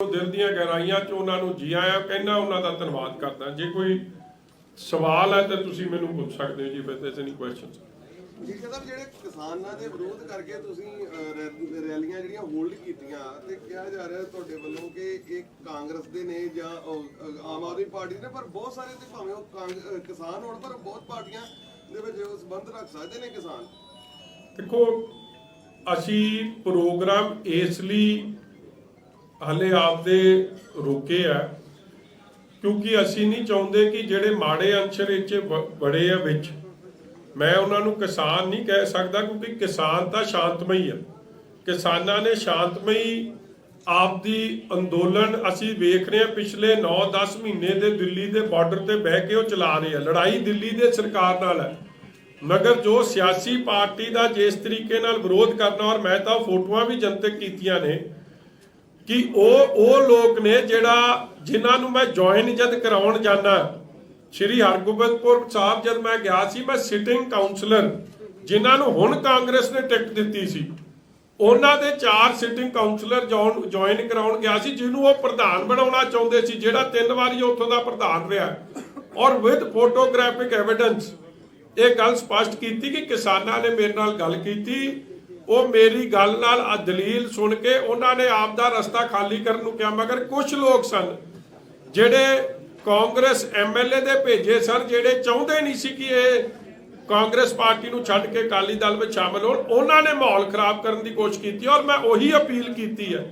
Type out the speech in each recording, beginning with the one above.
दिल ਦੀਆਂ ਗਹਿਰਾਈਆਂ ਚ ਉਹਨਾਂ ਨੂੰ ਜੀ ਆਇਆਂ ਕਹਿੰਦਾ, ਉਹਨਾਂ ਦਾ ਧੰਨਵਾਦ ਕਰਦਾ। ਜੇ ਕੋਈ ਸਵਾਲ ਹੈ ਤਾਂ ਤੁਸੀਂ ਮੈਨੂੰ ਪੁੱਛ ਸਕਦੇ ਹੋ ਜੀ, if there's any questions। ਜੀ ਸਾਹਿਬ, ਜਿਹੜੇ ਕਿਸਾਨਾਂ ਦੇ ਵਿਰੋਧ ਕਰਕੇ ਤੁਸੀਂ ਰੈਲੀਆਂ ਜਿਹੜੀਆਂ ਹੋਲਡ ਕੀਤੀਆਂ ਤੇ ਕਿਹਾ ਜਾ ਰਿਹਾ ਤੁਹਾਡੇ ਵੱਲੋਂ ਕਿ ਇਹ ਕਾਂਗਰਸ ਦੇ ਨੇ ਜਾਂ ਆਮ ਆਦਮੀ ਪਾਰਟੀ ਦੇ ਨੇ, ਪਰ ਬਹੁਤ ਸਾਰੇ ਤੇ ਭਾਵੇਂ ਉਹ ਕਿਸਾਨ ਹੋਣ ਪਰ ਬਹੁਤ ਪਾਰਟੀਆਂ ਦੇ ਵਿੱਚ ਸੰਬੰਧ ਰੱਖ ਸਕਦੇ ਨੇ ਕਿਸਾਨ। ਦੇਖੋ, ਅਸੀਂ ਪ੍ਰੋਗਰਾਮ ਇਸ ਲਈ ਹਾਲੇ ਆਪਦੇ ਰੋਕੇ ਆ ਕਿਉਂਕਿ ਅਸੀਂ ਨਹੀਂ ਚਾਹੁੰਦੇ ਕਿ ਜਿਹੜੇ ਮਾੜੇ ਅੰਸ਼ਰ ਇਹ ਬੜੇ ਆ ਵਿੱਚ, ਮੈਂ ਉਹਨਾਂ ਨੂੰ ਕਿਸਾਨ ਨਹੀਂ ਕਹਿ ਸਕਦਾ ਕਿਉਂਕਿ ਕਿਸਾਨ ਤਾਂ ਸ਼ਾਂਤਮਈ ਆ। ਕਿਸਾਨਾਂ ਨੇ ਸ਼ਾਂਤਮਈ ਆਪਦੀ ਅੰਦੋਲਨ ਅਸੀਂ ਵੇਖ ਰਹੇ ਹਾਂ ਪਿਛਲੇ 9-10 ਮਹੀਨੇ ਦੇ ਦਿੱਲੀ ਦੇ ਬਾਰਡਰ ਤੇ ਬਹਿ ਕੇ ਉਹ ਚਲਾ ਰਹੇ ਆ। ਲੜਾਈ ਦਿੱਲੀ ਦੇ ਸਰਕਾਰ ਨਾਲ ਹੈ, ਮਗਰ ਜੋ ਸਿਆਸੀ ਪਾਰਟੀ ਦਾ ਜਿਸ ਤਰੀਕੇ ਨਾਲ ਵਿਰੋਧ ਕਰਨਾ, ਔਰ ਮੈਂ ਤਾਂ ਫੋਟੋਆਂ ਵੀ ਜਨਤਕ ਕੀਤੀਆਂ ਨੇ ਕਿ ਉਹ ਲੋਕ ਨੇ ਜਿਨ੍ਹਾਂ ਨੂੰ ਮੈਂ ਜੁਆਇਨ ਜਦ ਕਰਾਉਣ ਜਾਣਾ ਸ਼੍ਰੀ ਹਰਗੋਬਿੰਦਪੁਰ ਸਾਹਿਬ, ਜਦ ਮੈਂ ਗਿਆ ਸੀ, ਮੈਂ ਸਿਟਿੰਗ ਕਾਉਂਸਲਰ ਜਿਨ੍ਹਾਂ ਨੂੰ ਹੁਣ ਕਾਂਗਰਸ ਨੇ ਟਿਕਟ ਦਿੱਤੀ ਸੀ, ਉਹਨਾਂ ਦੇ 4 ਸਿਟਿੰਗ ਕਾਉਂਸਲਰ ਜੁਆਇਨ ਕਰਾਉਣ ਗਿਆ ਸੀ, ਜਿਹਨੂੰ ਉਹ ਪ੍ਰਧਾਨ ਬਣਾਉਣਾ ਚਾਹੁੰਦੇ ਸੀ, ਜਿਹੜਾ 3 ਵਾਰੀ ਉੱਥੋਂ ਦਾ ਪ੍ਰਧਾਨ ਰਿਹਾ, ਔਰ ਵਿਦ ਫੋਟੋਗ੍ਰਾਫਿਕ ਐਵੀਡੈਂਸ ਇਹ ਗੱਲ ਸਪਸ਼ਟ ਕੀਤੀ ਕਿ ਕਿਸਾਨਾਂ ਨੇ ਮੇਰੇ ਨਾਲ ਗੱਲ ਕੀਤੀ। ਉਹ ਮੇਰੀ ਗੱਲ ਨਾਲ ਦਲੀਲ ਸੁਣ ਕੇ ਉਹਨਾਂ ਨੇ ਆਪ ਦਾ ਰਸਤਾ ਖਾਲੀ ਕਰਨ ਨੂੰ ਕਿਹਾ, ਮਗਰ ਕੁਝ ਲੋਕ ਸਨ ਜਿਹੜੇ ਕਾਂਗਰਸ ਐਮਐਲਏ ਦੇ ਭੇਜੇ ਸਨ, ਜਿਹੜੇ ਚਾਹੁੰਦੇ ਨਹੀਂ ਸੀ ਕਿ ਇਹ ਕਾਂਗਰਸ ਪਾਰਟੀ ਨੂੰ ਛੱਡ ਕੇ ਅਕਾਲੀ ਦਲ ਵਿੱਚ ਸ਼ਾਮਲ ਹੋਣ। ਉਹਨਾਂ ਨੇ ਮਾਹੌਲ ਖਰਾਬ ਕਰਨ ਦੀ ਕੋਸ਼ਿਸ਼ ਕੀਤੀ, ਔਰ ਮੈਂ ਉਹੀ ਅਪੀਲ ਕੀਤੀ ਹੈ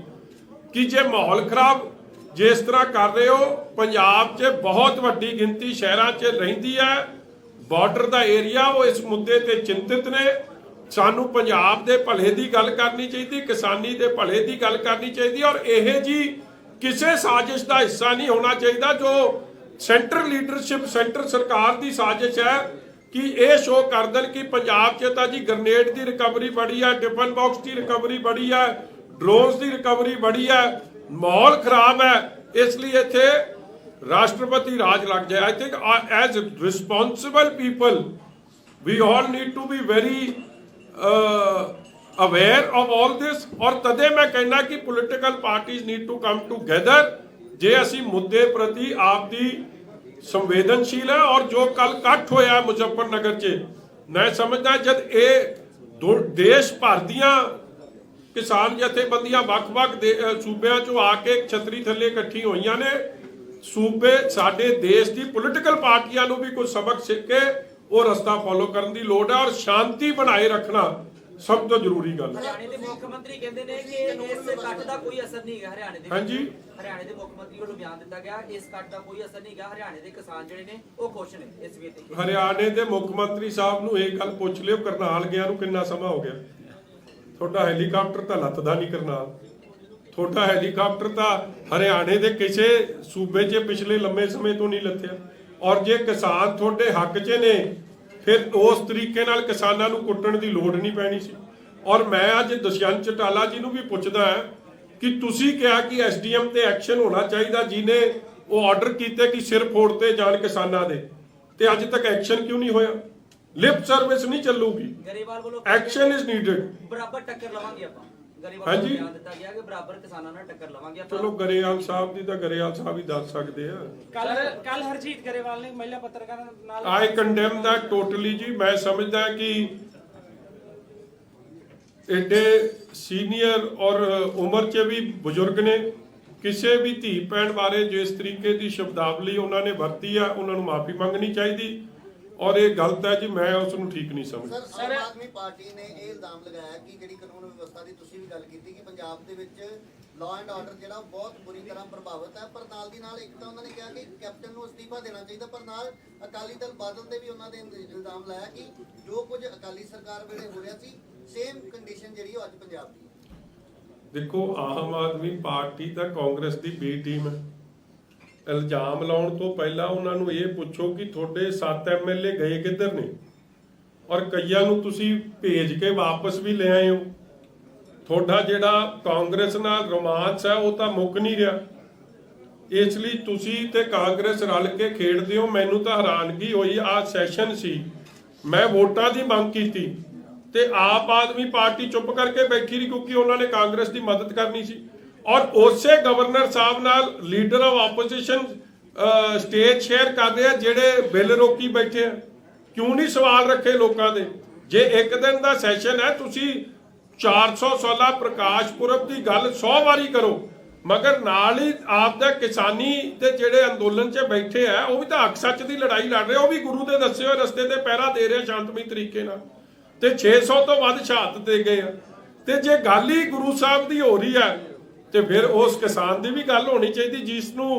ਕਿ ਜੇ ਮਾਹੌਲ ਖਰਾਬ ਜਿਸ ਤਰ੍ਹਾਂ ਕਰ ਰਹੇ ਹੋ, ਪੰਜਾਬ 'ਚ ਬਹੁਤ ਵੱਡੀ ਗਿਣਤੀ ਸ਼ਹਿਰਾਂ 'ਚ ਰਹਿੰਦੀ ਹੈ, ਬਾਰਡਰ ਦਾ ਏਰੀਆ, ਉਹ ਇਸ ਮੁੱਦੇ ਤੇ ਚਿੰਤਿਤ ਨੇ। ਸਾਨੂੰ ਪੰਜਾਬ ਦੇ ਭਲੇ ਦੀ ਗੱਲ ਕਰਨੀ ਚਾਹੀਦੀ, ਕਿਸਾਨੀ ਦੇ ਭਲੇ ਦੀ ਗੱਲ ਕਰਨੀ ਚਾਹੀਦੀ, ਔਰ ਇਹ ਜੀ ਕਿਸੇ ਸਾਜ਼ਿਸ਼ ਦਾ ਹਿੱਸਾ ਨਹੀਂ ਹੋਣਾ ਚਾਹੀਦਾ ਜੋ ਸੈਂਟਰ ਲੀਡਰਸ਼ਿਪ, ਸੈਂਟਰ ਸਰਕਾਰ ਦੀ ਸਾਜ਼ਿਸ਼ ਹੈ ਕਿ ਇਹ ਸ਼ੋਅ ਕਰ ਦੇਣ ਕਿ ਪੰਜਾਬ 'ਚ ਤਾਂ ਜੀ ਗ੍ਰਨੇਡ ਦੀ ਰਿਕਵਰੀ ਬੜੀ ਹੈ, ਟਿਫਨ ਬਾਕਸ ਦੀ ਰਿਕਵਰੀ ਬੜੀ ਹੈ, ਡਰੋਨਸ ਦੀ ਰਿਕਵਰੀ ਬੜੀ ਹੈ, ਮਾਹੌਲ ਖਰਾਬ ਹੈ, ਇਸ ਲਈ ਇੱਥੇ ਰਾਸ਼ਟਰਪਤੀ ਰਾਜ ਲੱਗ ਜਾਏ। I think as responsible people we all need to be very aware of all this। ਔਰ ਤਦੇ ਮੈਂ ਕਹਿੰਦਾ ਕਿ political parties need to come together ਜੇ ਅਸੀਂ ਮੁੱਦੇ ਪ੍ਰਤੀ ਆਪ ਦੀ ਸੰਵੇਦਨਸ਼ੀਲ ਹੈ। ਔਰ ਜੋ ਕੱਲ ਇਕੱਠ ਹੋਇਆ ਮੁਜ਼ੱਫਰਨਗਰ 'ਚ, ਮੈਂ ਸਮਝਦਾ ਜਦ ਇਹ ਦੇਸ਼ ਭਰ ਦੀਆਂ ਕਿਸਾਨ ਜਥੇਬੰਦੀਆਂ ਵੱਖ-ਵੱਖ ਸੂਬਿਆਂ 'ਚੋਂ ਆ ਕੇ ਛਤਰੀ ਥੱਲੇ ਇਕੱਠੀ ਹੋਈਆਂ ਨੇ, ਸੂਬੇ ਸਾਡੇ ਦੇਸ਼ ਦੀ ਪੋਲੀਟੀਕਲ ਪਾਰਟੀਆਂ ਨੂੰ ਵੀ ਕੁਝ ਸਬਕ ਸਿੱਖ ਕੇ ਉਹ ਰਸਤਾ ਫੋਲੋ ਕਰਨ ਦੀ ਲੋੜ ਹੈ, ਔਰ ਸ਼ਾਂਤੀ ਬਣਾਏ ਰੱਖਣਾ ਸਭ ਤੋਂ ਜ਼ਰੂਰੀ ਗੱਲ ਹੈ। ਹਰਿਆਣੇ ਦੇ ਮੁੱਖ ਮੰਤਰੀ ਕਹਿੰਦੇ ਨੇ ਕਿ ਇਸ ਕੱਟ ਦਾ ਕੋਈ ਅਸਰ ਨਹੀਂ ਹੈਗਾ ਹਰਿਆਣੇ ਦੇ। ਹਾਂਜੀ, ਹਰਿਆਣੇ ਦੇ ਮੁੱਖ ਮੰਤਰੀ ਵੱਲੋਂ ਬਿਆਨ ਦਿੱਤਾ ਗਿਆ ਇਸ ਕੱਟ ਦਾ ਕੋਈ ਅਸਰ ਨਹੀਂ ਹੈਗਾ, ਹਰਿਆਣੇ ਦੇ ਕਿਸਾਨ ਜਿਹੜੇ ਨੇ ਉਹ ਖੁਸ਼ ਨੇ ਇਸ ਵੇ ਤੇ। ਹਰਿਆਣੇ ਦੇ ਮੁੱਖ ਮੰਤਰੀ ਸਾਹਿਬ ਨੂੰ ਇਹ ਗੱਲ ਪੁੱਛ ਲਿਓ, ਕਰਨਾਲ ਗਿਆ ਨੂੰ ਕਿੰਨਾ ਸਮਾਂ ਹੋ ਗਿਆ? ਤੁਹਾਡਾ ਹੈਲੀਕਾਪਟਰ ਤਾਂ ਲੱਥਦਾ ਨਹੀਂ ਕਰਨਾਲ, ਤੁਹਾਡਾ ਹੈਲੀਕਾਪਟਰ ਤਾਂ ਹਰਿਆਣੇ ਦੇ ਕਿਸੇ ਸੂਬੇ 'ਚ ਪਿਛਲੇ ਲੰਮੇ ਸਮੇਂ ਤੋਂ ਨਹੀਂ ਲੱਥਿਆ। ਔਰ ਜੇ ਕਿਸਾਨ ਤੁਹਾਡੇ ਹੱਕ 'ਚ ਨੇ ਫਿਰ ਉਸ ਤਰੀਕੇ ਨਾਲ ਕਿਸਾਨਾਂ ਨੂੰ ਕੁੱਟਣ ਦੀ ਲੋੜ ਨਹੀਂ ਪੈਣੀ ਸੀ। ਔਰ ਮੈਂ ਅੱਜ ਦੁਸ਼ਯੰਤ ਚੌਟਾਲਾ ਜੀ ਨੂੰ ਵੀ ਪੁੱਛਦਾ ਹਾਂ ਕਿ ਤੁਸੀਂ ਕਿਹਾ ਕਿ ਐਸਡੀਐਮ ਤੇ ਐਕਸ਼ਨ ਹੋਣਾ ਚਾਹੀਦਾ, ਜਿਹਨੇ ਉਹ ਆਰਡਰ ਕੀਤੇ ਕਿ ਸਿਰ ਫੋੜਤੇ ਜਾਣ ਕਿਸਾਨਾਂ ਦੇ, ਤੇ ਅੱਜ ਤੱਕ ਐਕਸ਼ਨ ਕਿਉਂ ਨਹੀਂ ਹੋਇਆ? ਲਿਪ ਸਰਵਿਸ ਨਹੀਂ ਚੱਲੂਗੀ, ਐਕਸ਼ਨ ਇਜ਼ ਨੀਡਡ। ਬਰਾਬਰ ਟੱਕਰ ਲਵਾਂਗੇ ਆਪਾਂ। ਹਾਂਜੀ, ਬਿਆਨ ਦਿੱਤਾ ਗਿਆ ਕਿ ਬਰਾਬਰ ਕਿਸਾਨਾਂ ਨਾਲ ਟੱਕਰ ਲਵਾਂਗੇ ਆਪਾਂ। ਚਲੋ ਗਰੇਵਾਲ ਸਾਹਿਬ ਦੀ ਤਾਂ ਗਰੇਵਾਲ ਸਾਹਿਬ ਹੀ ਦੱਸ ਸਕਦੇ ਆ। ਕੱਲ ਹਰਜੀਤ ਗਰੇਵਾਲ ਨੇ ਮਹਿਲਾ ਪੱਤਰਕਾਰਾਂ ਨਾਲ ਆਈ ਕੰਡੈਮ ਦਾ ਟੋਟਲੀ ਜੀ। ਮੈਂ ਸਮਝਦਾ ਕਿ ਐਡੇ ਸੀਨੀਅਰ ਔਰ ਉਮਰ 'ਚ ਵੀ ਬਜ਼ੁਰਗ ਨੇ, ਕਿਸੇ ਵੀ ਧੀ ਭੈਣ ਬਾਰੇ ਜਿਸ ਤਰੀਕੇ ਦੀ ਸ਼ਬਦਾਵਲੀ ਉਹਨਾਂ ਨੇ ਵਰਤੀ ਆ, ਉਹਨਾਂ ਨੂੰ ਮਾਫੀ ਮੰਗਣੀ ਚਾਹੀਦੀ, ਔਰ ਇਹ ਗਲਤ ਹੈ ਜੀ, ਮੈਂ ਉਸ ਨੂੰ ਠੀਕ ਨਹੀਂ ਸਮਝਦਾ। ਸਰ, ਆਮ ਆਦਮੀ ਪਾਰਟੀ ਨੇ ਇਹ ਇਲਜ਼ਾਮ ਲਗਾਇਆ ਕਿ ਜਿਹੜੀ ਕਾਨੂੰਨ ਵਿਵਸਥਾ ਦੀ ਤੁਸੀਂ ਵੀ ਗੱਲ ਕੀਤੀ ਕਿ ਪੰਜਾਬ ਦੇ ਵਿੱਚ ਲਾਅ ਐਂਡ ਆਰਡਰ ਜਿਹੜਾ ਬਹੁਤ ਬੁਰੀ ਤਰ੍ਹਾਂ ਪ੍ਰਭਾਵਿਤ ਹੈ, ਪਰ ਨਾਲ ਦੀ ਨਾਲ ਇੱਕ ਤਾਂ ਉਹਨਾਂ ਨੇ ਕਿਹਾ ਕਿ ਕੈਪਟਨ ਨੂੰ ਅਸਤੀਫਾ ਦੇਣਾ ਚਾਹੀਦਾ, ਪਰ ਨਾਲ ਅਕਾਲੀ ਦਲ ਬਾਦਲ ਤੇ ਵੀ ਉਹਨਾਂ ਨੇ ਇਲਜ਼ਾਮ ਲਾਇਆ ਕਿ ਜੋ ਕੁਝ ਅਕਾਲੀ ਸਰਕਾਰ ਵੇਲੇ ਹੋ ਰਿਹਾ ਸੀ ਸੇਮ ਕੰਡੀਸ਼ਨ ਜਿਹੜੀ ਉਹ ਅੱਜ ਪੰਜਾਬ ਦੀ। ਦੇਖੋ, ਆਮ ਆਦਮੀ ਪਾਰਟੀ ਤਾਂ ਕਾਂਗਰਸ ਦੀ ਬੀ ਟੀਮ ਹੈ। ਇਲਜ਼ਾਮ ਲਾਉਣ ਤੋਂ ਪਹਿਲਾਂ ਉਹਨਾਂ ਨੂੰ ਇਹ ਪੁੱਛੋ ਕਿ ਤੁਹਾਡੇ 7 ਐਮਐਲਏ ਗਏ ਕਿੱਧਰ ਨੇ, ਔਰ ਕਈਆਂ ਨੂੰ ਤੁਸੀਂ ਭੇਜ ਕੇ ਵਾਪਸ ਵੀ ਲੈ ਆਏ ਹੋ। ਤੁਹਾਡਾ ਜਿਹੜਾ ਕਾਂਗਰਸ ਨਾਲ ਰੋਮਾਂਸ ਹੈ ਉਹ ਤਾਂ ਮੁੱਕ ਨਹੀਂ ਰਿਹਾ। ਇਸ ਲਈ ਤੁਸੀਂ ਤੇ ਕਾਂਗਰਸ ਰਲ ਕੇ ਖੇਡਦੇ ਹੋ। ਮੈਨੂੰ ਤਾਂ ਹੈਰਾਨਗੀ ਹੋਈ, ਆਹ ਸੈਸ਼ਨ ਸੀ, ਮੈਂ ਵੋਟਾਂ ਦੀ ਮੰਗ ਕੀਤੀ ਤੇ ਆਪ ਆਦਮੀ ਪਾਰਟੀ ਚੁੱਪ ਕਰਕੇ ਬੈਠੀ ਰਹੀ ਕਿਉਂਕਿ ਉਹਨਾਂ ਨੇ ਕਾਂਗਰਸ ਦੀ ਮਦਦ ਕਰਨੀ ਸੀ। ਔਰ ਉਸੇ ਗਵਰਨਰ ਸਾਹਿਬ ਨਾਲ leader of opposition stage share ਕਰਦੇ ਆ ਜਿਹੜੇ ਬਿੱਲ ਰੋਕੀ ਬੈਠੇ ਆ। ਕਿਉਂ ਨਹੀਂ ਸਵਾਲ ਰੱਖੇ ਲੋਕਾਂ ਦੇ? ਜੇ ਇੱਕ ਦਿਨ ਦਾ ਸੈਸ਼ਨ ਹੈ, ਤੁਸੀਂ 400 ਸਾਲਾ ਪ੍ਰਕਾਸ਼ ਪੁਰਬ ਦੀ ਗੱਲ 100 ਵਾਰੀ ਕਰੋ, ਮਗਰ ਨਾਲ ਹੀ ਆਪਦਾ ਕਿਸਾਨੀ ਦੇ ਜਿਹੜੇ ਅੰਦੋਲਨ 'ਚ ਬੈਠੇ ਆ ਉਹ ਵੀ ਤਾਂ ਹੱਕ ਸੱਚ ਦੀ ਲੜਾਈ ਲੜ ਰਹੇ, ਉਹ ਵੀ ਗੁਰੂ ਦੇ ਦੱਸੇ ਹੋਏ ਰਸਤੇ ਤੇ ਪਹਿਰਾ ਦੇ ਰਹੇ ਸ਼ਾਂਤਮਈ ਤਰੀਕੇ ਨਾਲ, ਤੇ 600 ਤੋਂ ਵੱਧ ਸ਼ਹਾਦਤ ਦੇ ਗਏ ਆ। ਤੇ ਜੇ ਗੱਲ ਹੀ ਗੁਰੂ ਸਾਹਿਬ ਦੀ ਹੋ ਰਹੀ ਹੈ ਤੇ ਫਿਰ ਉਸ ਕਿਸਾਨ ਦੀ ਵੀ ਗੱਲ ਹੋਣੀ ਚਾਹੀਦੀ ਜਿਸ ਨੂੰ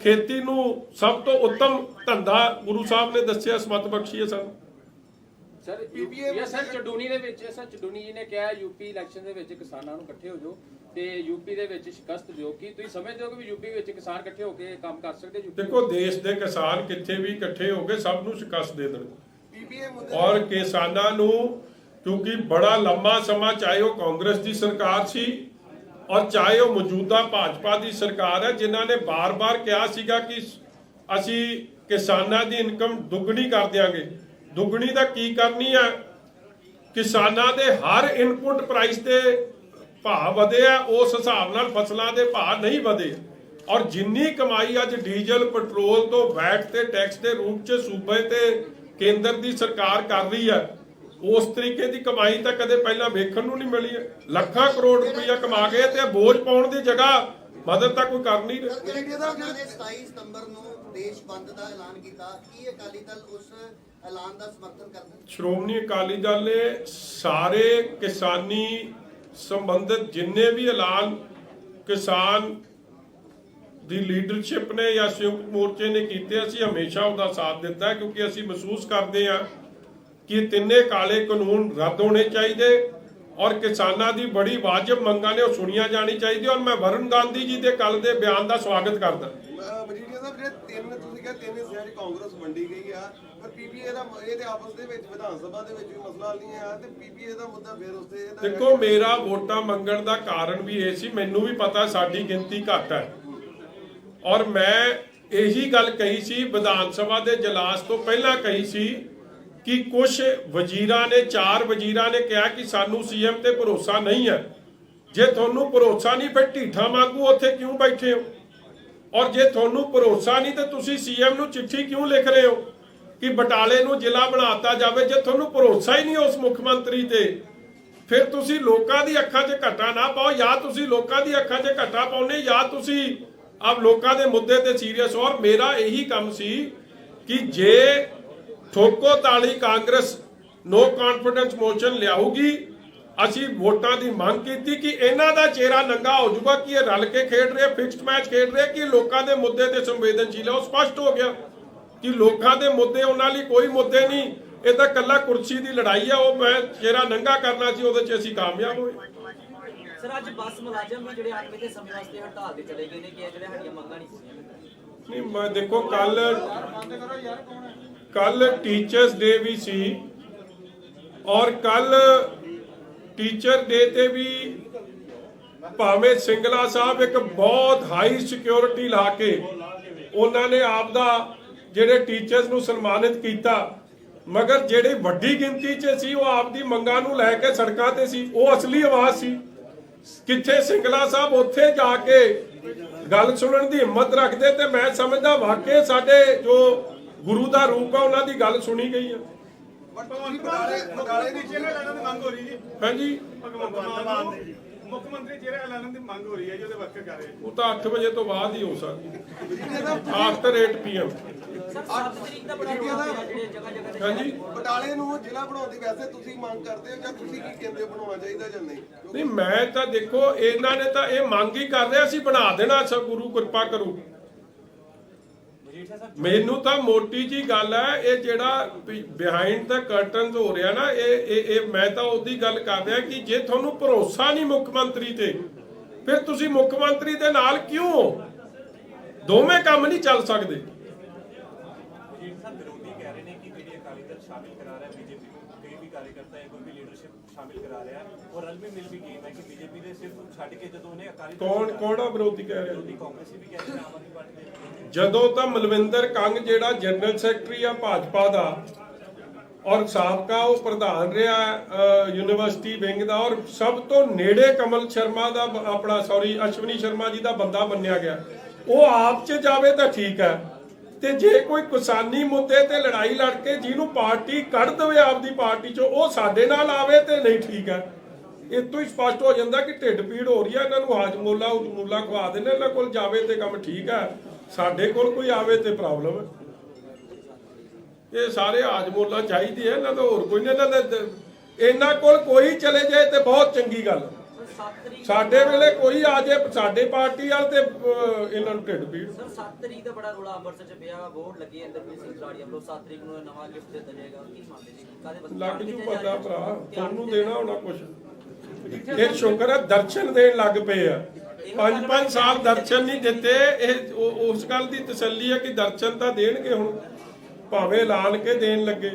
ਖੇਤੀ ਨੂੰ ਸਭ ਤੋਂ ਉੱਤਮ ਧੰਦਾ ਗੁਰੂ ਸਾਹਿਬ ਨੇ ਦੱਸਿਆ, ਸਮਤ ਬਖਸ਼ੀ ਹੈ ਸਾਨੂੰ। ਸਰ ਸਰ ਚਡੂਨੀ ਦੇ ਵਿੱਚ ਸਰ ਚਡੂਨੀ ਜੀ ਨੇ ਕਿਹਾ ਯੂਪੀ ਇਲੈਕਸ਼ਨ ਦੇ ਵਿੱਚ ਕਿਸਾਨਾਂ ਨੂੰ ਇਕੱਠੇ ਹੋ ਜਾਓ ਤੇ ਯੂਪੀ ਦੇ ਵਿੱਚ ਸ਼ਿਕਸਤ ਦਿਓ। ਕੀ ਤੁਸੀਂ ਸਮਝਦੇ ਹੋ ਕਿ ਯੂਪੀ ਵਿੱਚ ਕਿਸਾਨ ਇਕੱਠੇ ਹੋ ਕੇ ਕੰਮ ਕਰ ਸਕਦੇ? ਦੇਖੋ, ਦੇਸ਼ ਦੇ ਕਿਸਾਨ ਕਿੱਥੇ ਵੀ ਇਕੱਠੇ ਹੋ ਕੇ ਸਭ ਨੂੰ ਸ਼ਿਕਸਤ ਦੇ ਦੇਣ, ਪੀਪੀਏ ਮੁੱਦੇ ਔਰ ਕਿਸਾਨਾਂ ਨੂੰ, ਕਿਉਂਕਿ ਬੜਾ ਲੰਮਾ ਸਮਾਂ ਚਾਹੇ ਉਹ ਕਾਂਗਰਸ ਦੀ ਸਰਕਾਰ ਸੀ ਔਰ ਚਾਹੇ ਉਹ ਮੌਜੂਦਾ ਭਾਜਪਾ ਦੀ ਸਰਕਾਰ ਹੈ, ਜਿਨ੍ਹਾਂ ਨੇ ਬਾਰ-ਬਾਰ ਕਿਹਾ ਸੀਗਾ ਕਿ ਅਸੀਂ ਕਿਸਾਨਾਂ ਦੀ ਇਨਕਮ ਦੁੱਗਣੀ ਕਰ ਦਿਆਂਗੇ। ਦੁੱਗਣੀ ਦਾ ਕੀ ਕਰਨੀ ਹੈ? ਕਿਸਾਨਾਂ ਦੇ ਹਰ ਇਨਪੁਟ ਪ੍ਰਾਈਸ ਦੇ ਭਾਅ ਵਧੇ ਆ, ਉਸ ਹਿਸਾਬ ਨਾਲ ਫਸਲਾਂ ਦੇ ਭਾਅ ਨਹੀਂ ਵਧੇ। ਔਰ ਜਿੰਨੀ ਕਮਾਈ ਅੱਜ ਡੀਜ਼ਲ ਪੈਟਰੋਲ ਤੋਂ ਵੈਟ ਤੇ ਟੈਕਸ ਦੇ ਰੂਪ 'ਚ ਸੂਬੇ ਤੇ ਕੇਂਦਰ ਦੀ ਸਰਕਾਰ ਕਰ ਰਹੀ ਹੈ, ਉਸ ਤਰੀਕੇ ਦੀ ਕਮਾਈ ਤਾਂ ਕਦੇ ਪਹਿਲਾਂ ਵੇਖਣ ਨੂੰ ਨਹੀਂ ਮਿਲੀ ਹੈ। ਲੱਖਾਂ ਕਰੋੜ ਰੁਪਈਆ ਕਮਾ ਗਏ ਤੇ ਬੋਝ ਪਾਉਣ ਦੀ ਜਗ੍ਹਾ ਮਦਦ ਤਾਂ ਕੋਈ ਕਰ ਨਹੀਂ ਰਿਹਾ। 27 ਸਤੰਬਰ ਨੂੰ ਦੇਸ਼ ਬੰਦ ਦਾ ਐਲਾਨ ਕੀਤਾ, ਕੀ ਅਕਾਲੀ ਦਲ ਉਸ ਐਲਾਨ ਦਾ ਸਮਰਥਨ ਕਰਦਾ? ਸ਼੍ਰੋਮਣੀ ਅਕਾਲੀ ਦਲ ਨੇ ਸਾਰੇ ਕਿਸਾਨੀ ਸੰਬੰਧਿਤ ਜਿੰਨੇ ਵੀ ਐਲਾਨ ਕਿਸਾਨ ਦੀ ਲੀਡਰਸ਼ਿਪ ਨੇ ਜਾਂ ਸੰਯੁਕਤ ਮੋਰਚੇ ਨੇ ਕੀਤੇ, ਅਸੀਂ ਹਮੇਸ਼ਾ ਉਹਦਾ ਸਾਥ ਦਿੱਤਾ ਹੈ, ਕਿਉਂਕਿ ਅਸੀਂ ਮਹਿਸੂਸ ਕਰਦੇ ਹਾਂ ਕਿ ਤਿੰਨੇ ਕਾਲੇ ਕਾਨੂੰਨ ਰੱਦ ਹੋਣੇ ਚਾਹੀਦੇ ਔਰ ਕਿਸਾਨਾਂ ਦੀ ਬੜੀ ਵਾਜਬ ਮੰਗਾਂ ਨੇ ਉਹ ਸੁਣੀਆਂ ਜਾਣੀ ਚਾਹੀਦੀ। ਔਰ ਮੈਂ ਵਰੁਣ ਗਾਂਧੀ ਜੀ ਦੇ ਕੱਲ ਦੇ ਬਿਆਨ ਦਾ ਸਵਾਗਤ ਕਰਦਾ। ਮਜੀਠੀਆ ਸਾਹਿਬ, ਜਿਹੜੇ ਤੁਸੀਂ ਕਿਹਾ ਤਿੰਨ ਹਿੱਸਿਆਂ 'ਚ ਕਾਂਗਰਸ ਵੰਡੀ ਗਈ ਆ, ਪਰ ਪੀਪੀਏ ਦਾ ਇਹਦੇ ਆਪਸ ਦੇ ਵਿੱਚ ਵਿਧਾਨ ਸਭਾ ਦੇ ਵਿੱਚ ਵੀ ਮਸਲਾ ਹੱਲ ਨਹੀਂ ਆ ਤੇ ਪੀਪੀਏ ਦਾ ਮੁੱਦਾ ਫਿਰ ਉੱਤੇ ਦੇਖੋ, ਮੇਰਾ ਵੋਟਾਂ ਮੰਗਣ ਦਾ ਕਾਰਨ ਵੀ ਇਹ ਸੀ, ਮੈਨੂੰ ਵੀ ਪਤਾ ਸਾਡੀ ਗਿਣਤੀ ਘੱਟ ਹੈ ਔਰ ਮੈਂ ਇਹੀ ਗੱਲ ਕਹੀ ਸੀ, ਵਿਧਾਨ ਸਭਾ ਦੇ ਜਲਾਸ ਤੋਂ ਪਹਿਲਾਂ ਕਹੀ ਸੀ ਕਿ ਕੁਝ ਵਜ਼ੀਰਾਂ ਨੇ, 4 ਵਜ਼ੀਰਾਂ ਨੇ ਕਿਹਾ ਕਿ ਸਾਨੂੰ ਸੀਐਮ ਤੇ ਭਰੋਸਾ ਨਹੀਂ ਹੈ। ਜੇ ਤੁਹਾਨੂੰ ਭਰੋਸਾ ਨਹੀਂ ਫਿਰ ਢੀਠਾਂ ਵਾਂਗੂ ਉੱਥੇ ਕਿਉਂ ਬੈਠੇ ਹੋ? ਔਰ ਜੇ ਤੁਹਾਨੂੰ ਭਰੋਸਾ ਨਹੀਂ ਤਾਂ ਤੁਸੀਂ ਸੀਐਮ ਨੂੰ ਚਿੱਠੀ ਕਿਉਂ ਲਿਖ ਰਹੇ ਹੋ ਕਿ ਬਟਾਲੇ ਨੂੰ ਜ਼ਿਲ੍ਹਾ ਬਣਾਤਾ ਜਾਵੇ? ਜੇ ਤੁਹਾਨੂੰ ਭਰੋਸਾ ਹੀ ਨਹੀਂ ਉਸ ਮੁੱਖ ਮੰਤਰੀ ਤੇ, ਫਿਰ ਤੁਸੀਂ ਲੋਕਾਂ ਦੀ ਅੱਖਾਂ 'ਚ ਘੱਟਾ ਨਾ ਪਾਓ। ਜਾਂ ਤੁਸੀਂ ਲੋਕਾਂ ਦੀ ਅੱਖਾਂ 'ਚ ਘੱਟਾ ਪਾਉਨੇ, ਜਾਂ ਤੁਸੀਂ ਆਪ ਲੋਕਾਂ ਦੇ ਮੁੱਦੇ ਤੇ ਸੀਰੀਅਸ। ਔਰ ਮੇਰਾ ਇਹੀ ਕੰਮ ਸੀ ਕਿ ਜੇ ਠੋਕੋ ਤਾਲੀ ਕਾਂਗਰਸ ਨੋ ਕੌਨਫੀਡੈਂਸ ਮੋਸ਼ਨ ਲਿਆਊਗੀ, ਅਸੀਂ ਵੋਟਾਂ ਦੀ ਮੰਗ ਕੀਤੀ ਕਿ ਇਹਨਾਂ ਦਾ ਚਿਹਰਾ ਨੰਗਾ ਹੋ ਜਾਊਗਾ ਕਿ ਇਹ ਰਲ ਕੇ ਖੇਡ ਰਹੇ, ਫਿਕਸਡ ਮੈਚ ਖੇਡ ਰਹੇ, ਕਿ ਲੋਕਾਂ ਦੇ ਮੁੱਦੇ ਤੇ ਸੰਵੇਦਨਸ਼ੀਲ ਹੈ। ਉਹ ਸਪਸ਼ਟ ਹੋ ਗਿਆ ਕਿ ਲੋਕਾਂ ਦੇ ਮੁੱਦੇ ਉਹਨਾਂ ਲਈ ਕੋਈ ਮੁੱਦੇ ਨਹੀਂ, ਇਹ ਤਾਂ ਕੱਲਾ ਕੁਰਸੀ ਦੀ ਲੜਾਈ ਹੈ। ਉਹ ਮੈਂ ਚਿਹਰਾ ਨੰਗਾ ਕਰਨਾ ਸੀ, ਉਹਦੇ 'ਚ ਅਸੀਂ ਕਾਮਯਾਬ ਹੋਏ। ਸਰ, ਅੱਜ ਬੱਸ ਮੁਲਾਜ਼ਮ ਵੀ ਜਿਹੜੇ ਆਰਮੀ ਦੇ ਸਮੇਂ ਵਾਸਤੇ ਹੜਤਾਲ ਤੇ ਚਲੇ ਗਏ ਨੇ ਕਿ ਜਿਹੜੇ ਸਾਡੀਆਂ ਮੰਗਾਂ ਨਹੀਂ ਸੀਗੀਆਂ। ਨਹੀਂ, ਮੈਂ ਦੇਖੋ ਕੱਲ ਟੀਚਰਸ ਡੇ ਵੀ ਸੀ ਔਰ ਕੱਲ ਟੀਚਰ ਡੇ ਤੇ ਵੀ ਭਾਵੇਂ ਸਿੰਗਲਾ ਸਾਹਿਬ ਇੱਕ ਬਹੁਤ ਹਾਈ ਸਿਕਿਉਰਿਟੀ ਲਾ ਕੇ ਉਹਨਾਂ ਨੇ ਆਪ ਦਾ ਜਿਹੜੇ ਟੀਚਰਸ ਨੂੰ ਸਨਮਾਨਿਤ ਕੀਤਾ, ਮਗਰ ਜਿਹੜੀ ਵੱਡੀ ਗਿਣਤੀ 'ਚ ਸੀ ਉਹ ਆਪ ਦੀ ਮੰਗਾਂ ਨੂੰ ਲੈ ਕੇ ਸੜਕਾਂ ਤੇ ਸੀ। ਉਹ ਅਸਲੀ ਆਵਾਜ਼ ਸੀ। ਕਿੱਥੇ ਸਿੰਗਲਾ ਸਾਹਿਬ ਉੱਥੇ ਜਾ ਕੇ ਗੱਲ ਸੁਣਨ ਦੀ ਹਿੰਮਤ ਰੱਖਦੇ, ਤੇ ਮੈਂ ਸਮਝਦਾ ਵਾਕਈ ਸਾਡੇ ਜੋ ਗੁਰੂ ਦਾ ਰੂਪ ਹੈ ਉਹਨਾਂ ਦੀ ਗੱਲ ਸੁਣੀ ਗਈ ਹੈ। ਬਟਾਲੇ ਦੀ ਚਿਹਰਾ ਐਲਾਨ ਦੀ ਮੰਗ ਹੋ ਰਹੀ ਜੀ। ਹਾਂਜੀ, ਮੁੱਖ ਮੰਤਰੀ ਚਿਹਰਾ ਐਲਾਨ ਦੀ ਮੰਗ ਹੋ ਰਹੀ ਹੈ ਜੀ, ਉਹਦੇ ਵਰਕਰ ਕਰ ਰਹੇ। ਉਹ ਤਾਂ 8 ਵਜੇ ਤੋਂ ਬਾਅਦ ਹੀ ਹੋ ਸਕਦੀ, ਆਫਟਰ 8 PM। ਸਰ, 7 ਤਰੀਕ ਦਾ ਬੜਾ ਰੌਲਾ ਪਿਆ ਜਿਹੜੇ ਜਗ੍ਹਾ ਜਗ੍ਹਾ ਤੇ। ਹਾਂਜੀ, ਬਟਾਲੇ ਨੂੰ ਜ਼ਿਲ੍ਹਾ ਬਣਾਉਣ ਦੀ ਵੈਸੇ ਤੁਸੀਂ ਮੰਗ ਕਰਦੇ ਹੋ ਜਾਂ ਤੁਸੀਂ ਕੀ ਕਹਿੰਦੇ ਹੋ, ਬਣਾਉਣਾ ਚਾਹੀਦਾ ਜਾਂ ਨਹੀਂ? ਨਹੀਂ, ਮੈਂ ਤਾਂ ਦੇਖੋ ਇਹਨਾਂ ਨੇ ਤਾਂ ਇਹ ਮੰਗ ਹੀ ਕਰ ਰਿਹਾ ਸੀ ਬਣਾ ਦੇਣਾ, ਸਭ ਗੁਰੂ ਕਿਰਪਾ ਕਰੂ। ਮੈਨੂੰ ਤਾਂ ਮੋਟੀ ਜੀ ਗੱਲ ਹੈ, ਇਹ ਜਿਹੜਾ ਬਿਹਾਈਂਡ ਦਾ ਕਰਟਨਸ ਹੋ ਰਿਹਾ ਨਾ, ਇਹ ਮੈਂ ਤਾਂ ਉਹਦੀ ਗੱਲ ਕਰ ਰਿਹਾ ਕਿ ਜੇ ਤੁਹਾਨੂੰ ਭਰੋਸਾ ਨਹੀਂ ਮੁੱਖ ਮੰਤਰੀ ਤੇ, ਫਿਰ ਤੁਸੀਂ ਮੁੱਖ ਮੰਤਰੀ ਦੇ ਨਾਲ ਕਿਉਂ ਹੋ? ਦੋਵੇਂ ਕੰਮ ਨਹੀਂ ਚੱਲ ਸਕਦੇ। ਵਿਰੋਧੀ ਕਹਿ ਰਹੇ ਨੇ ਕਿ ਜਿਹੜੀ ਅਕਾਲੀ ਦਲ ਸ਼ਾਮਿਲ ਕਰਾ ਰਿਹਾ ਬੀਜੇਪੀ ਨੂੰ, ਕੋਈ ਵੀ ਕਾਰਜਕਰਤਾ ਹੈ, ਕੋਈ ਵੀ ਲੀਡਰਸ਼ਿਪ ਸ਼ਾਮਿਲ ਕਰਾ ਰਿਹਾ ਔਰ ਰਲ ਵੀ ਮਿਲ ਵੀ ਗਈ ਹੈ ਕਿ ਬੀਜੇਪੀ ਦੇ ਸਿਰਫ ਛੱਡ ਕੇ ਜਦੋਂ ਉਹਨੇ ਅਕਾਲੀ ਕੌਣ ਵਿਰੋਧੀ ਕਹਿ ਰਿਹਾ? ਕਾਂਗਰਸੀ ਵੀ ਕਹਿ ਰਹੇ ਆਮ ਆਦਮੀ ਪਾਰਟੀ ਦੇ। ਜਦੋਂ ਤਾਂ ਮਲਵਿੰਦਰ ਕੰਗ ਜਿਹੜਾ ਜਨਰਲ ਸੈਕਟਰੀ ਆ ਭਾਜਪਾ ਦਾ, ਔਰ ਸਾਬਕਾ ਉਹ ਪ੍ਰਧਾਨ ਰਿਹਾ ਯੂਨੀਵਰਸਿਟੀ ਵਿੰਗ ਦਾ, ਔਰ ਸਭ ਤੋਂ ਨੇੜੇ ਕਮਲ ਸ਼ਰਮਾ ਦਾ ਆਪਣਾ ਅਸ਼ਵਨੀ ਸ਼ਰਮਾ ਜੀ ਦਾ ਬੰਦਾ ਮੰਨਿਆ ਗਿਆ। ਉਹ ਆਪ 'ਚ ਜਾਵੇ ਤਾਂ ਠੀਕ ਹੈ, ਤੇ ਜੇ ਕੋਈ ਕਿਸਾਨੀ ਮੁੱਦੇ ਤੇ ਲੜਾਈ ਲੜ ਕੇ ਜਿਹਨੂੰ ਪਾਰਟੀ ਕੱਢ ਦੇਵੇ ਆਪਦੀ ਪਾਰਟੀ 'ਚੋਂ, ਉਹ ਸਾਡੇ ਨਾਲ ਆਵੇ ਤੇ ਨਹੀਂ ਠੀਕ ਹੈ। ਇਹ ਤੋਂ ਹੀ ਸਪਸ਼ਟ ਹੋ ਜਾਂਦਾ ਕਿ ਢਿੱਡ ਪੀੜ ਹੋ ਰਹੀ ਹੈ, ਇਹਨਾਂ ਨੂੰ ਹਾਜਮੋਲਾ ਉਜਮੂਲਾ ਖਵਾ ਦੇਣੇ, ਇਹਨਾਂ ਕੋਲ ਜਾਵੇ ਤੇ ਕੰਮ ਠੀਕ ਹੈ, ਸਾਡੇ ਕੋਲ ਕੋਈ ਆਵੇ ਤੇ ਪ੍ਰੋਬਲਮ ਹੈ। ਇਹ ਸਾਰੇ ਹਾਜਮੋਲਾ ਚਾਹੀਦੀ ਹੈ, ਇਹਨਾਂ ਦਾ ਹੋਰ ਕੋਈ ਨਹੀਂ। ਇਹਨਾਂ ਕੋਲ ਕੋਈ ਚਲੇ ਜਾਏ ਤੇ ਬਹੁਤ ਚੰਗੀ ਗੱਲ। 7 ਤਰੀਕ ਸਾਡੇ ਵੇਲੇ ਕੋਈ ਆ ਜਾਏ ਸਾਡੇ ਪਾਰਟੀ ਵਾਲ ਤੇ ਇਹਨਾਂ ਨੂੰ ਢਿੱਡ ਪੀੜ। ਸਰ 7 ਤਰੀਕ ਦਾ ਬੜਾ ਰੌਲਾ ਅੰਮ੍ਰਿਤਸਰ ਚ ਪਿਆ, ਬੋਰਡ ਲੱਗੇ ਅੰਦਰ ਸਿੰਘ ਰਾੜੀਆ ਵੱਲੋਂ 7 ਤਰੀਕ ਨੂੰ ਨਵਾਂ ਗਿਫਟ ਦਿੱਤਾ ਜਾਏਗਾ, ਕੀ ਮੰਨਦੇ ਜੀ? ਕਾਹਦੇ ਵਾਸਤੇ ਲੱਗ ਜੂ ਪਤਾ ਭਰਾ, ਤੁਹਾਨੂੰ ਦੇਣਾ ਹੋਣਾ ਕੁਛ। ਇਹ ਸ਼ੁਕਰ ਹੈ ਦਰਸ਼ਨ ਦੇਣ ਲੱਗ ਪਏ ਆ। 5-5 ਸਾਲ ਦਰਸ਼ਨ ਨਹੀਂ ਦਿੱਤੇ। ਇਹ ਉਸ ਗੱਲ ਦੀ ਤਸੱਲੀ ਹੈ ਕਿ ਦਰਸ਼ਨ ਤਾਂ ਦੇਣਗੇ ਹੁਣ, ਭਾਵੇਂ ਐਲਾਨ ਕੇ ਦੇਣ ਲੱਗੇ।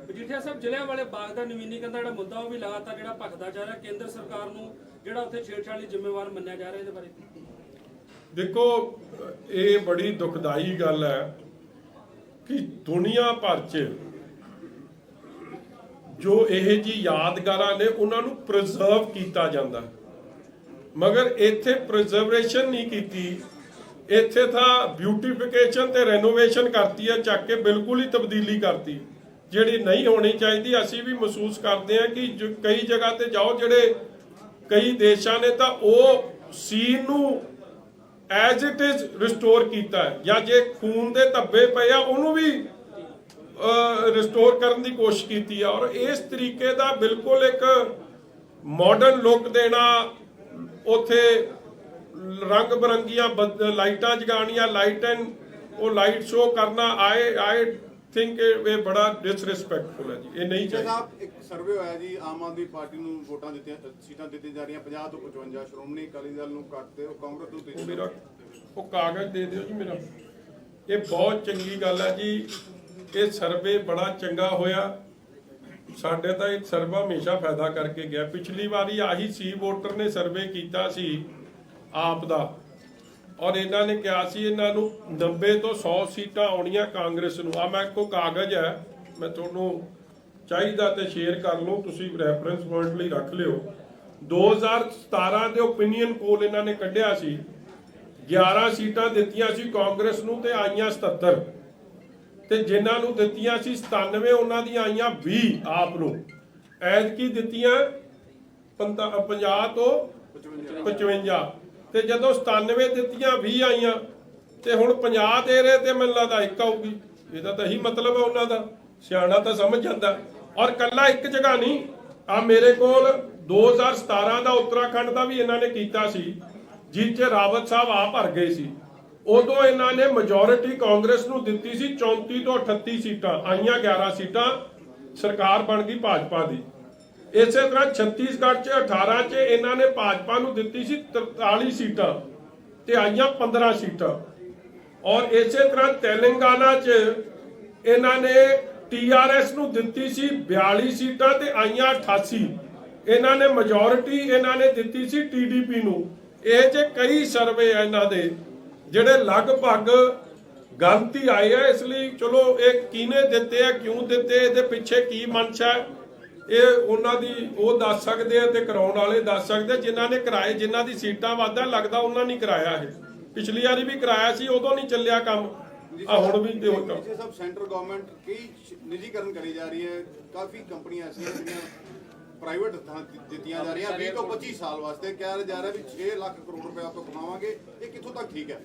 ਮਜੀਠੀਆ ਸਾਹਿਬ, ਜਲਿਆਂਵਾਲੇ ਬਾਗ ਦਾ ਨਵੀਨੀਕਰਨ ਦਾ ਜਿਹੜਾ ਮੁੱਦਾ ਉਹ ਵੀ ਲਗਾਤਾਰ ਜਿਹੜਾ ਭਖਦਾ ਜਾ ਰਿਹਾ, ਕੇਂਦਰ ਸਰਕਾਰ ਨੂੰ ਜਿਹੜਾ ਉੱਥੇ ਛੇੜਛਾੜ ਲਈ ਜ਼ਿੰਮੇਵਾਰ ਮੰਨਿਆ ਜਾ ਰਿਹਾ, ਇਹਦੇ ਬਾਰੇ ਦੇਖੋ, ਇਹ ਬੜੀ ਦੁਖਦਾਈ ਗੱਲ ਹੈ ਕਿ ਦੁਨੀਆ ਭਰ 'ਚ ਜੋ ਇਹ ਜੀ ਯਾਦਗਾਰਾਂ ਨੇ ਉਹਨਾਂ ਨੂੰ ਪ੍ਰੀਜ਼ਰਵ ਕੀਤਾ ਜਾਂਦਾ, ਮਗਰ ਇੱਥੇ ਪ੍ਰੀਜ਼ਰਵੇਸ਼ਨ ਨਹੀਂ ਕੀਤੀ। ਇੱਥੇ ਤਾਂ ਬਿਊਟੀਫਿਕੇਸ਼ਨ ਤੇ ਰੈਨੋਵੇਸ਼ਨ ਕਰਤੀ ਹੈ, ਚੱਕ ਕੇ ਬਿਲਕੁਲ ਹੀ ਤਬਦੀਲੀ ਕਰਤੀ ਜਿਹੜੀ ਨਹੀਂ ਹੋਣੀ ਚਾਹੀਦੀ। ਅਸੀਂ ਵੀ ਮਹਿਸੂਸ ਕਰਦੇ ਹਾਂ ਕਿ ਕਈ ਜਗ੍ਹਾ ਤੇ ਜਾਓ, ਜਿਹੜੇ ਕਈ ਦੇਸ਼ਾਂ ਨੇ ਤਾਂ ਉਹ ਸੀਨ ਨੂੰ ਐਜ਼ ਇਟ ਇਜ਼ ਰਿਸਟੋਰ ਕੀਤਾ ਹੈ, ਜਾਂ ਜੇ ਖੂਨ ਦੇ ਧੱਬੇ ਪਏ ਆ ਉਹਨੂੰ ਵੀ ਰਿਸਟੋਰ ਕਰਨ ਦੀ ਕੋਸ਼ਿਸ਼ ਕੀਤੀ ਹੈ। ਔਰ ਇਸ ਤਰੀਕੇ ਦਾ ਬਿਲਕੁਲ ਇੱਕ ਮਾਡਰਨ ਲੁੱਕ ਦੇਣਾ, ਉੱਥੇ ਰੰਗ ਬਰੰਗੀਆਂ ਲਾਈਟਾਂ ਜਗਾਉਣੀਆਂ, ਲਾਈਟ ਸ਼ੋ ਕਰਨਾ, ਆਈ ਥਿੰਕ ਇਹ ਬੜਾ ਡਿਸਰਿਸਪੈਕਟਫੁਲ ਹੈ ਜੀ, ਇਹ ਨਹੀਂ ਚਾਹੀਦਾ। ਸਾਹਿਬ, ਇੱਕ ਸਰਵੇ ਹੋਇਆ ਜੀ, ਆਮ ਆਦਮੀ ਪਾਰਟੀ ਨੂੰ ਵੋਟਾਂ ਦਿੱਤੀਆਂ, ਸੀਟਾਂ ਦਿੱਤੀਆਂ ਜਾ ਰਹੀਆਂ 50 ਤੋਂ 55, ਸ਼੍ਰੋਮਣੀ ਅਕਾਲੀ ਦਲ ਨੂੰ ਘੱਟ ਤੇ ਕਾਂਗਰਸ ਨੂੰ 3। ਮੇਰਾ ਉਹ ਕਾਗਜ਼ ਦੇ ਦਿਓ ਜੀ ਮੇਰਾ। ਇਹ ਬਹੁਤ ਚੰਗੀ ਗੱਲ ਹੈ ਜੀ, ਇਹ ਸਰਵੇ ਬੜਾ ਚੰਗਾ ਹੋਇਆ। ਸਾਡੇ ਤਾਂ ਇਹ ਸਰਵਾ ਹਮੇਸ਼ਾ ਫਾਇਦਾ ਕਰਕੇ ਗਿਆ। ਪਿਛਲੀ ਵਾਰੀ ਆਹੀ ਸੀ ਵੋਟਰ ਨੇ ਸਰਵੇ ਕੀਤਾ ਸੀ ਆਪ ਦਾ, ਔਰ ਇਹਨਾਂ ਨੇ ਕਿਹਾ ਸੀ ਇਹਨਾਂ ਨੂੰ 90 ਤੋਂ 100 ਸੀਟਾਂ ਆਉਣੀਆਂ ਕਾਂਗਰਸ ਨੂੰ। ਆ ਮੈਂ ਕੋ ਕਾਗਜ਼ ਹੈ, ਮੈਂ ਤੁਹਾਨੂੰ ਚਾਹੀਦਾ ਤੇ ਸ਼ੇਅਰ ਕਰ ਲਓ, ਤੁਸੀਂ ਰੈਫਰੈਂਸ ਪੁਆਇੰਟ ਲਈ ਰੱਖ ਲਿਓ। 2017 ਦੇ ਓਪੀਨੀਅਨ ਪੋਲ ਇਹਨਾਂ ਨੇ ਕੱਢਿਆ ਸੀ, 11 ਸੀਟਾਂ ਦਿੱਤੀਆਂ ਸੀ ਕਾਂਗਰਸ ਨੂੰ ਤੇ ਆਈਆਂ 77, ਤੇ ਜਿਨ੍ਹਾਂ ਨੂੰ ਦਿੱਤੀਆਂ ਸੀ 97 ਉਹਨਾਂ ਦੀਆਂ ਆਈਆਂ 20 ਆਪ ਨੂੰ। ਐਤਕੀ ਦਿੱਤੀਆਂ 50 ਤੋਂ 55, ਤੇ ਜਦੋਂ 97 ਦਿੱਤੀਆਂ 20 ਆਈਆਂ, ਤੇ ਹੁਣ 50 ਦੇ ਰਹੇ ਤੇ ਮੈਨੂੰ ਲੱਗਦਾ 1 ਆਊਗੀ। ਇਹਦਾ ਤਾਂ ਇਹੀ ਮਤਲਬ ਹੈ ਉਹਨਾਂ ਦਾ, ਸਿਆਣਾ ਤਾਂ ਸਮਝ ਜਾਂਦਾ। ਔਰ ਕੱਲਾ ਇੱਕ ਜਗ੍ਹਾ ਨਹੀਂ, ਆ ਮੇਰੇ ਕੋਲ 2017 ਦਾ ਉੱਤਰਾਖੰਡ ਦਾ ਵੀ ਇਹਨਾਂ ਨੇ ਕੀਤਾ ਸੀ, ਜਿਸ 'ਚ ਰਾਵਤ ਸਾਹਿਬ ਆ ਭਰ ਗਏ ਸੀ। ਉਦੋਂ ਇਹਨਾਂ ਨੇ ਮੈਜੋਰਿਟੀ ਕਾਂਗਰਸ ਨੂੰ ਦਿੱਤੀ ਸੀ, 34 ਤੋਂ 38 ਸੀਟਾਂ ਆਈਆਂ, 11 ਸੀਟਾਂ ਸਰਕਾਰ ਬਣ ਗਈ ਭਾਜਪਾ ਦੀ। ਇਸੇ ਤਰ੍ਹਾਂ ਛੱਤੀਸਗੜ੍ਹ 'ਚ 18 'ਚ ਇਹਨਾਂ ਨੇ ਭਾਜਪਾ ਨੂੰ ਦਿੱਤੀ ਸੀ 43 ਸੀਟਾਂ ਤੇ ਆਈਆਂ 15 ਸੀਟਾਂ। ਔਰ ਇਸੇ ਤਰ੍ਹਾਂ ਤੇਲੰਗਾਨਾ 'ਚ ਇਹਨਾਂ ਨੇ TRS ਨੂੰ ਦਿੱਤੀ ਸੀ 42 ਸੀਟਾਂ ਤੇ ਆਈਆਂ 88। ਇਹਨਾਂ ਨੇ ਮੈਜੋਰਿਟੀ ਇਹਨਾਂ ਨੇ ਦਿੱਤੀ ਸੀ TDP ਨੂੰ। ਇਹ 'ਚ ਕਈ ਸਰਵੇ ਆ ਇਹਨਾਂ ਦੇ ਜਿਹੜੇ ਲਗਭਗ ਗਲਤੀ ਆਏ ਆ। ਇਸ ਲਈ ਚਲੋ ਇਹ ਕਿਹਨੇ ਦਿੱਤੇ ਆ, ਕਿਉਂ ਦਿੱਤੇ, ਇਹਦੇ ਪਿੱਛੇ ਕੀ ਮਨਸ਼ਾ ਹੈ, ਇਹ ਉਹਨਾਂ ਦੀ ਉਹ ਦੱਸ ਸਕਦੇ ਆ ਤੇ ਕਰਾਉਣ ਵਾਲੇ ਦੱਸ ਸਕਦੇ। ਜਿਨ੍ਹਾਂ ਨੇ ਕਰਾਏ, ਜਿਨ੍ਹਾਂ ਦੀ ਸੀਟਾਂ ਵਾਧਾ ਲੱਗਦਾ ਉਹਨਾਂ ਨੇ ਕਰਾਇਆ। ਇਹ ਪਿਛਲੀ ਵਾਰੀ ਵੀ ਕਰਾਇਆ ਸੀ, ਉਦੋਂ ਨਹੀਂ ਚੱਲਿਆ ਕੰਮ, ਆ ਹੁਣ ਵੀ ਤੇ ਹੋਰ ਕੰਮ। ਸਭ ਸੈਂਟਰ ਗਵਰਨਮੈਂਟ ਕਈ ਨਿੱਜੀਕਰਨ ਕਰੀ ਜਾ ਰਹੀ ਹੈ, ਕਾਫੀ ਕੰਪਨੀਆਂ ਐਸੀਆਂ ਜਿਹੜੀਆਂ ਪ੍ਰਾਈਵੇਟ ਦਿੱਤੀਆਂ ਜਾ ਰਹੀਆਂ 20 ਤੋਂ 25 ਸਾਲ ਵਾਸਤੇ। ਕਿਹਾ ਜਾ ਰਿਹਾ ਵੀ 6 ਲੱਖ ਕਰੋੜ ਰੁਪਏ ਆਪਾਂ ਕਮਾਵਾਂਗੇ, ਇਹ ਕਿੱਥੋਂ ਤੱਕ ਠੀਕ ਹੈ?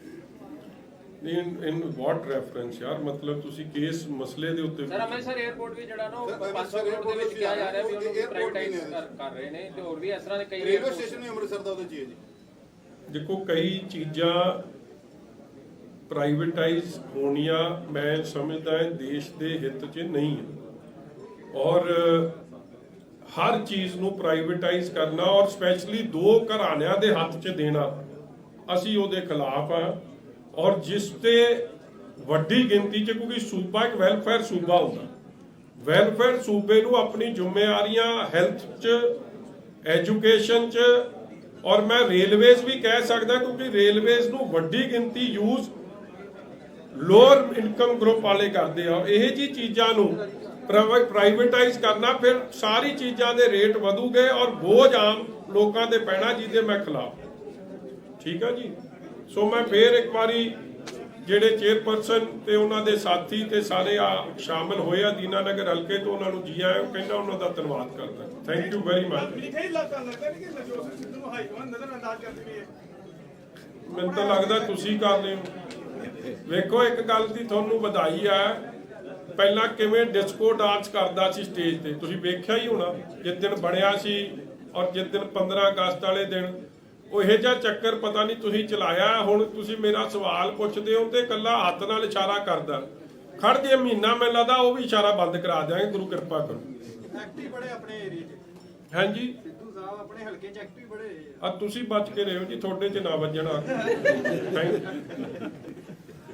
ਇਨ ਵਾਟ ਰੈਫਰੈਂਸ ਯਾਰ, ਮਤਲਬ ਤੁਸੀਂ ਕੇਸ ਮਸਲੇ ਦੇ ਉੱਤੇ ਸਰ ਅੰਮ੍ਰਿਤਸਰ 에ਅਰਪੋਰਟ ਵੀ ਜਿਹੜਾ ਨਾ 500 ਕਰੋੜ ਦੇ ਵਿੱਚ ਕਿਹਾ ਜਾ ਰਿਹਾ ਵੀ ਉਹਨੂੰ ਵੀ ਪ੍ਰਾਈਵੇਟਾਈਜ਼ ਕਰ ਰਹੇ ਨੇ, ਤੇ ਹੋਰ ਵੀ ਇਸ ਤਰ੍ਹਾਂ ਦੇ ਕਈ ਰੇਲਵੇ ਸਟੇਸ਼ਨ ਵੀ ਅੰਮ੍ਰਿਤਸਰ ਦਾ ਉਹਦੇ 'ਚ ਹੈ ਜੀ। ਦੇਖੋ, ਕਈ ਚੀਜ਼ਾਂ ਪ੍ਰਾਈਵੇਟਾਈਜ਼ ਹੋਣੀਆਂ ਮੈਂ ਸਮਝਦਾ ਹੈ ਦੇਸ਼ ਦੇ ਹਿੱਤ 'ਚ ਨਹੀਂ ਹੈ। ਔਰ ਹਰ ਚੀਜ਼ ਨੂੰ ਪ੍ਰਾਈਵੇਟਾਈਜ਼ ਕਰਨਾ ਔਰ ਸਪੈਸ਼ਲੀ 2 ਘਰਾਣਿਆਂ ਦੇ ਹੱਥ 'ਚ ਦੇਣਾ, ਅਸੀਂ ਉਹਦੇ ਖਿਲਾਫ ਆ। ਔਰ ਜਿਸ ਤੇ ਵੱਡੀ ਗਿਣਤੀ 'ਚ, ਕਿਉਂਕਿ ਸੂਬਾ ਇੱਕ ਵੈਲਫੇਅਰ ਸੂਬਾ ਹੁੰਦਾ, ਵੈਲਫੇਅਰ ਸੂਬੇ ਨੂੰ ਆਪਣੀ ਜ਼ਿੰਮੇਵਾਰੀਆਂ ਹੈਲਥ 'ਚ, ਐਜੂਕੇਸ਼ਨ 'ਚ, ਔਰ ਮੈਂ ਰੇਲਵੇਜ਼ ਵੀ ਕਹਿ ਸਕਦਾ ਕਿਉਂਕਿ ਰੇਲਵੇਜ਼ ਨੂੰ ਵੱਡੀ ਗਿਣਤੀ ਯੂਜ਼ ਲੋਅਰ ਇਨਕਮ ਗਰੁੱਪ ਵਾਲੇ ਕਰਦੇ ਆ। ਇਹ ਜੀ ਚੀਜ਼ਾਂ ਨੂੰ ਪ੍ਰਾਈਵੇਟਾਈਜ਼ ਕਰਨਾ, ਫਿਰ ਸਾਰੀ ਚੀਜ਼ਾਂ ਦੇ ਰੇਟ ਵਧੂਗੇ ਔਰ ਬੋਝ ਆਮ ਲੋਕਾਂ ਤੇ ਪੈਣਾ, ਜਿਹਦੇ ਮੈਂ ਖਿਲਾਫ। ਠੀਕ ਆ ਜੀ। ਸੋ ਮੈਂ ਫੇਰ ਇੱਕ ਵਾਰੀ ਜਿਹੜੇ ਚੇਅਰਪਰਸਨ ਤੇ ਉਹਨਾਂ ਦੇ ਸਾਥੀ ਤੇ ਸਾਰੇ ਸ਼ਾਮਲ ਹੋਏ ਆ ਦੀਨਾਨਗਰ ਹਲਕੇ ਤੋਂ, ਉਹਨਾਂ ਨੂੰ ਜੀ ਆਇਆਂ ਕਹਿੰਦਾ, ਉਹਨਾਂ ਦਾ ਧੰਨਵਾਦ ਕਰਦਾ। Thank you very much. ਮੈਨੂੰ ਤਾਂ ਲੱਗਦਾ ਤੁਸੀਂ ਕਰ ਰਹੇ ਹੋ। ਵੇਖੋ, ਇੱਕ ਗੱਲ ਦੀ ਤੁਹਾਨੂੰ ਵਧਾਈ ਆ, ਪਹਿਲਾਂ ਕਿਵੇਂ ਡਿਸਕੋ ਡਾਂਸ ਕਰਦਾ ਸੀ ਸਟੇਜ ਤੇ, ਤੁਸੀਂ ਵੇਖਿਆ ਹੀ ਹੋਣਾ ਜਿਸ ਦਿਨ ਬਣਿਆ ਸੀ, ਔਰ ਜਿਸ ਦਿਨ 15 ਅਗਸਤ ਵਾਲੇ ਦਿਨ ਉਹ ਇਹੋ ਜਿਹਾ ਚੱਕਰ ਪਤਾ ਨਹੀਂ ਤੁਸੀਂ ਚਲਾਇਆ। ਹੁਣ ਤੁਸੀਂ ਮੇਰਾ ਸਵਾਲ ਪੁੱਛਦੇ ਹੋ ਤੇ ਇਕੱਲਾ ਹੱਥ ਨਾਲ ਇਸ਼ਾਰਾ ਕਰਦਾ, ਖੜ ਜੇ ਮਹੀਨਾ ਮੈਨੂੰ ਲੱਗਦਾ ਉਹ ਵੀ ਇਸ਼ਾਰਾ ਬੰਦ ਕਰਾ ਦਿਆਂਗੇ। ਗੁਰੂ ਕਿਰਪਾ ਕਰੋ। ਐਕਟਿਵ ਬੜੇ ਆਪਣੇ ਏਰੀਏ 'ਚ ਹਾਂਜੀ, ਸਿੱਧੂ ਸਾਹਿਬ ਆਪਣੇ ਹਲਕੇ 'ਚ ਐਕਟਿਵ ਬੜੇ ਆ ਤੁਸੀਂ ਬਚ ਕੇ ਰਹੋ ਜੀ, ਤੁਹਾਡੇ 'ਚ ਨਾ ਵੱਜਣਾ। Thank you.